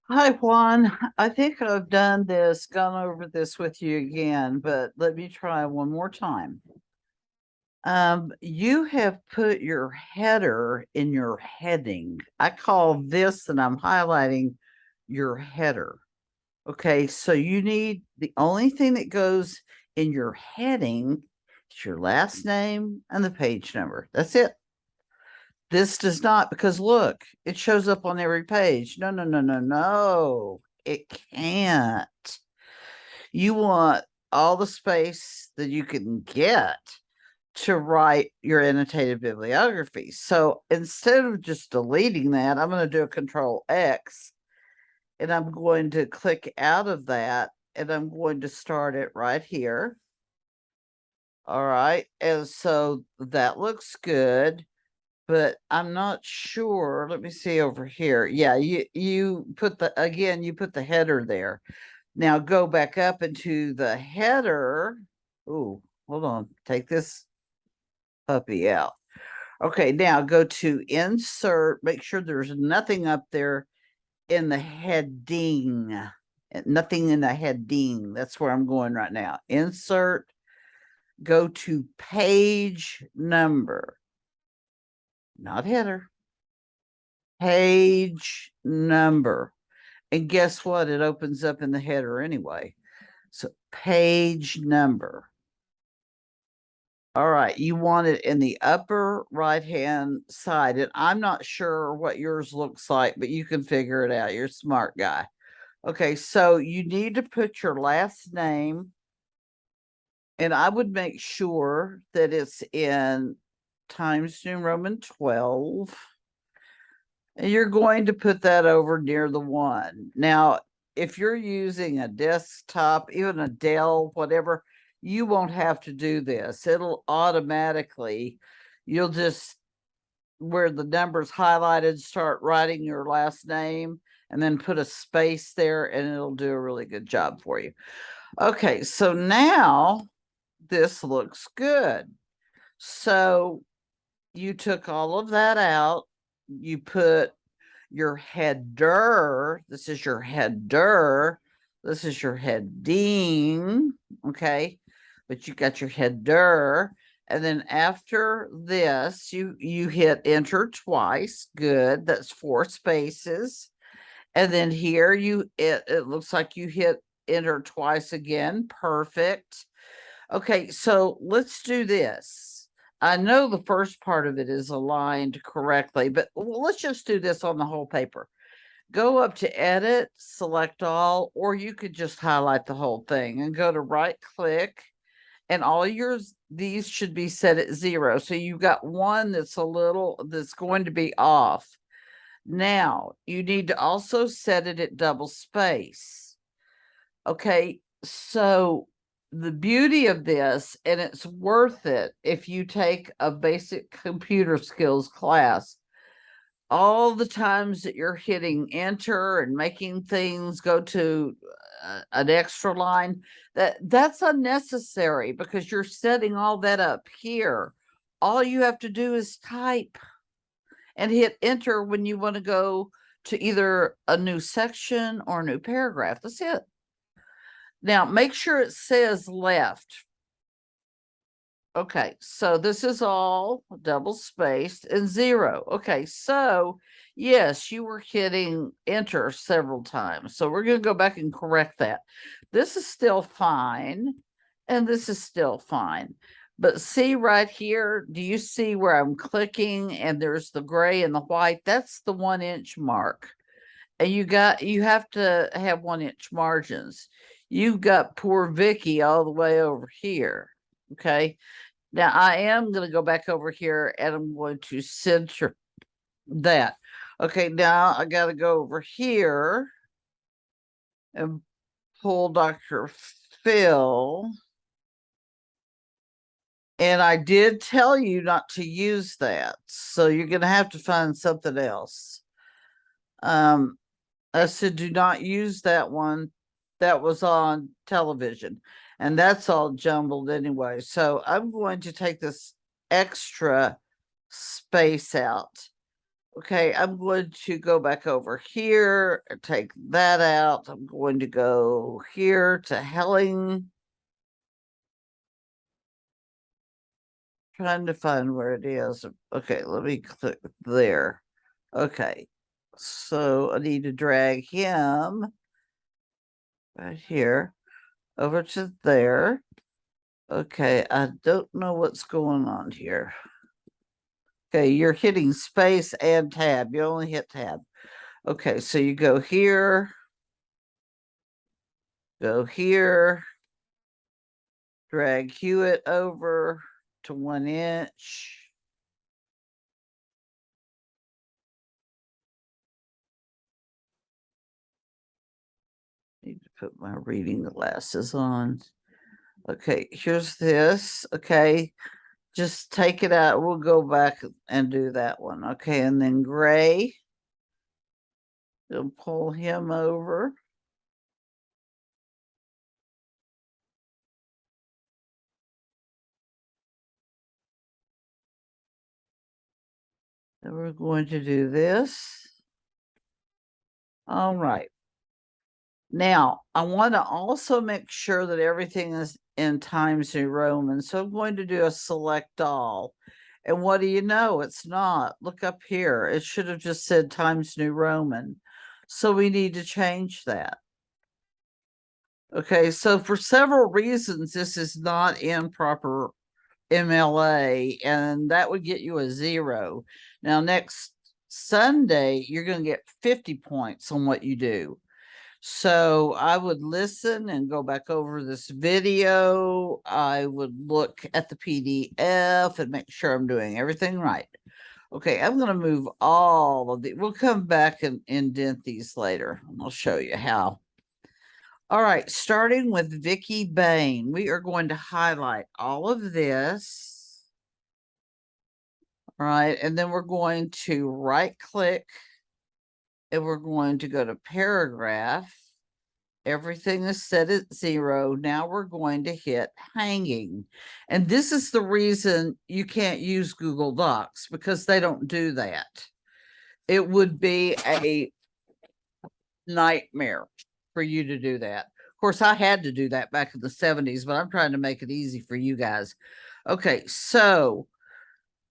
Hi, Juan. I think I've gone over this with you again, but let me try one more time. You have put your header in your heading. I call this, and I'm highlighting your header. Okay, so you need the only thing that goes in your heading is your last name and the page number. That's it. This does not, because look, it shows up on every page. No, no, no, no, no. It can't. You want all the space that you can get to write your annotated bibliography. So instead of just deleting that, I'm going to do a Control X and I'm going to click out of that and I'm going to start it right here. All right. And so that looks good, but I'm not sure. Let me see over here. Yeah, you put you put the header there. Now go back up into the header. Ooh, hold on. Take this puppy out. Okay, now go to insert. Make sure there's nothing up there in the heading. Nothing in the heading. That's where I'm going right now. Insert. Go to page number, not header. Page number. And guess what? It opens up in the header anyway. So page number. All right, you want it in the upper right-hand side. And I'm not sure what yours looks like, but you can figure it out. You're a smart guy. Okay, so you need to put your last name, and I would make sure that it's in Times New Roman 12. And you're going to put that over near the one. Now, if you're using a desktop, even a Dell, whatever, you won't have to do this. It'll automatically, you'll just, where the number's highlighted, start writing your last name and then put a space there and it'll do a really good job for you. Okay, so now this looks good. So you took all of that out. You put your header. This is your header. This is your heading. Okay. But you got your header. And then after this, you hit enter twice. Good. That's 4 spaces. And then here it looks like you hit enter twice again. Perfect. Okay, so let's do this. I know the first part of it is aligned correctly, but let's just do this on the whole paper. Go up to edit, select all, or you could just highlight the whole thing and go to right click, and all these should be set at 0. So you've got one that's going to be off. Now you need to also set it at double space. Okay, so the beauty of this, and it's worth it if you take a basic computer skills class, all the times that you're hitting enter and making things go to an extra line, that's unnecessary because you're setting all that up here. All you have to do is type and hit enter when you want to go to either a new section or a new paragraph. That's it. Now make sure it says left. Okay, so this is all double spaced and 0. Okay, so yes, you were hitting enter several times. So we're going to go back and correct that. This is still fine, and this is still fine. But see right here, do you see where I'm clicking and there's the gray and the white? That's the 1-inch mark. And you have to have 1-inch margins. You've got poor Vicky all the way over here. Okay. Now I am going to go back over here and I'm going to center that. Okay, now I got to go over here and pull Dr. Phil. And I did tell you not to use that. So you're going to have to find something else. I said, do not use that one that was on television. And that's all jumbled anyway. So I'm going to take this extra space out. Okay, I'm going to go back over here and take that out. I'm going to go here to Helling. Trying to find where it is. Okay, let me click there. Okay, so I need to drag him right here over to there. Okay, I don't know what's going on here. Okay, you're hitting space and tab. You only hit tab. Okay, so you go here, drag Hewitt over to 1 inch. Need to put my reading glasses on. Okay, here's this. Okay, just take it out. We'll go back and do that one. Okay, and then gray. We'll pull him over. And we're going to do this. All right. Now, I want to also make sure that everything is in Times New Roman. So I'm going to do a select all. And what do you know? It's not. Look up here. It should have just said Times New Roman. So we need to change that. Okay, so for several reasons, this is not in proper MLA, and that would get you a 0. Now, next Sunday, you're going to get 50 points on what you do. So I would listen and go back over this video. I would look at the PDF and make sure I'm doing everything right. Okay, I'm going to move all of the, we'll come back and indent these later. I'll show you how. All right, starting with Vicky Bain, we are going to highlight all of this. All right, and then we're going to right click and we're going to go to paragraph. Everything is set at 0. Now we're going to hit hanging. And this is the reason you can't use Google Docs, because they don't do that. It would be a nightmare for you to do that. Of course, I had to do that back in the 70s, but I'm trying to make it easy for you guys. Okay, so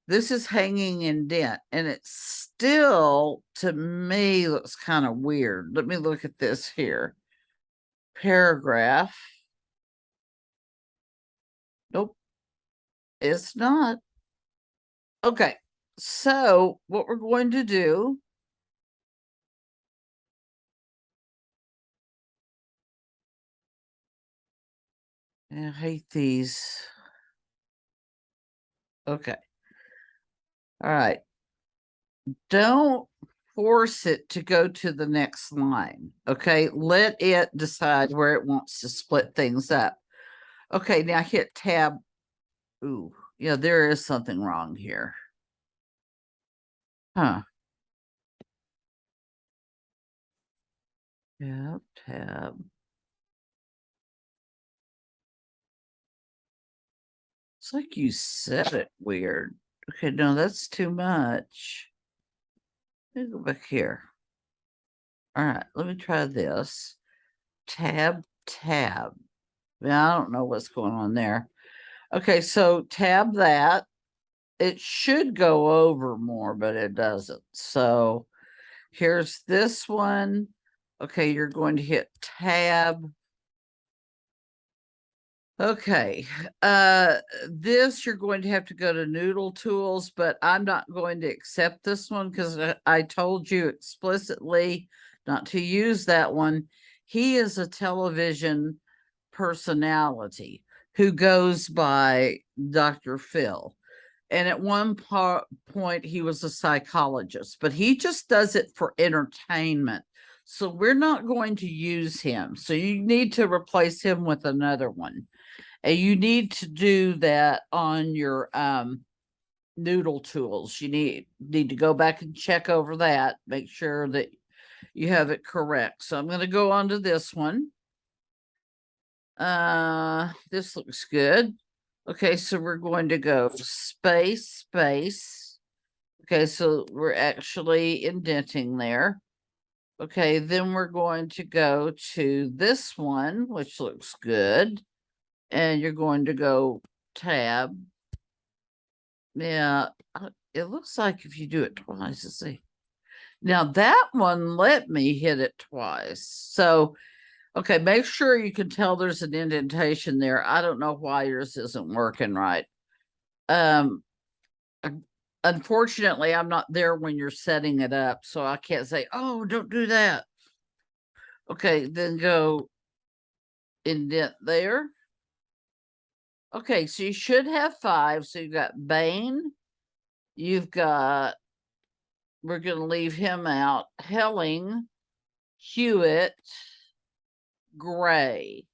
this is hanging indent, and it still, to me, looks kind of weird. Let me look at this here. Paragraph. Nope, it's not. Okay, so what we're going to do, I hate these. Okay. All right. Don't force it to go to the next line. Okay. Let it decide where it wants to split things up. Okay. Now hit tab. Ooh, yeah, there is something wrong here. Huh. Yep, tab. It's like you said it weird. Okay, no, that's too much. Let me go back here. All right, let me try this. Tab. Now, I don't know what's going on there. Okay, so tab that. It should go over more, but it doesn't. So here's this one. Okay, you're going to hit tab. Okay, this you're going to have to go to Noodle Tools, but I'm not going to accept this one because I told you explicitly not to use that one. He is a television personality who goes by Dr. Phil. And at one point, he was a psychologist, but he just does it for entertainment. So we're not going to use him. So you need to replace him with another one. And you need to do that on your Noodle Tools. You need to go back and check over that, make sure that you have it correct. So I'm going to go on to this one. This looks good. Okay, so we're going to go space. Okay, so we're actually indenting there. Okay, then we're going to go to this one, which looks good. And you're going to go tab. Yeah, it looks like if you do it twice, let's see. Now that one let me hit it twice. So, okay, make sure you can tell there's an indentation there. I don't know why yours isn't working right. Unfortunately, I'm not there when you're setting it up, so I can't say, oh, don't do that. Okay, then go indent there. Okay, so you should have 5. So you've got Bain, you've got, we're going to leave him out, Helling, Hewitt, Gray.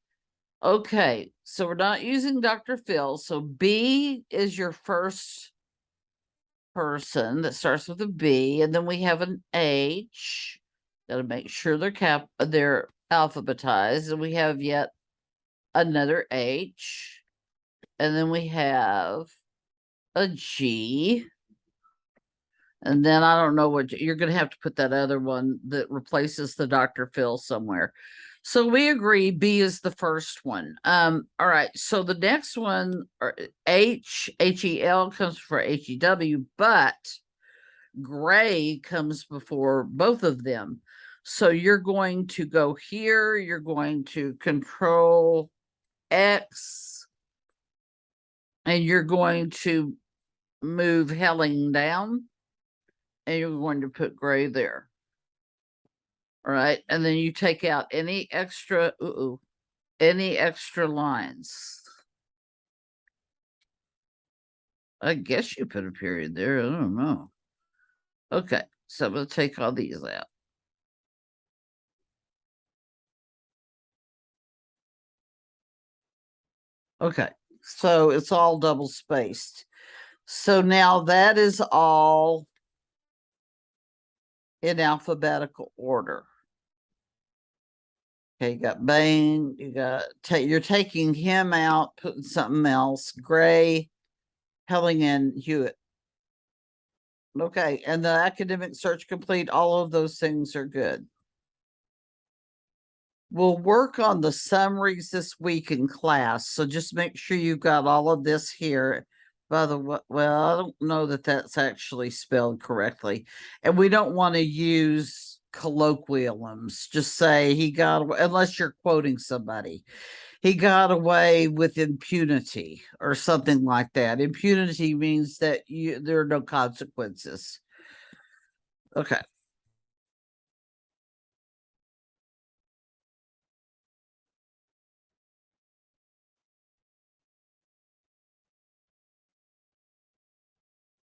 Okay, so we're not using Dr. Phil. So B is your first person that starts with a B, and then we have an H. Got to make sure they're alphabetized, and we have yet another H, and then we have a G, and then I don't know what you're going to have to put that other one that replaces the Dr. Phil somewhere. So we agree B is the first one. All right. So the next one, H-E-L comes before H-E-W, but Gray comes before both of them. So you're going to go here. You're going to Control X, and you're going to move Helling down, and you're going to put Gray there. All right, and then you take out any extra lines. I guess you put a period there. I don't know. Okay, so I'm going to take all these out. Okay, so it's all double spaced. So now that is all in alphabetical order. Okay, you got Bain, you got you're taking him out, putting something else. Gray, Helling, and Hewitt. Okay, and the academic search complete, all of those things are good. We'll work on the summaries this week in class, so just make sure you've got all of this here. By the way, well, I don't know that that's actually spelled correctly, and we don't want to use colloquialisms. Just say he got away, unless you're quoting somebody. He got away with impunity or something like that. Impunity means that there are no consequences. Okay.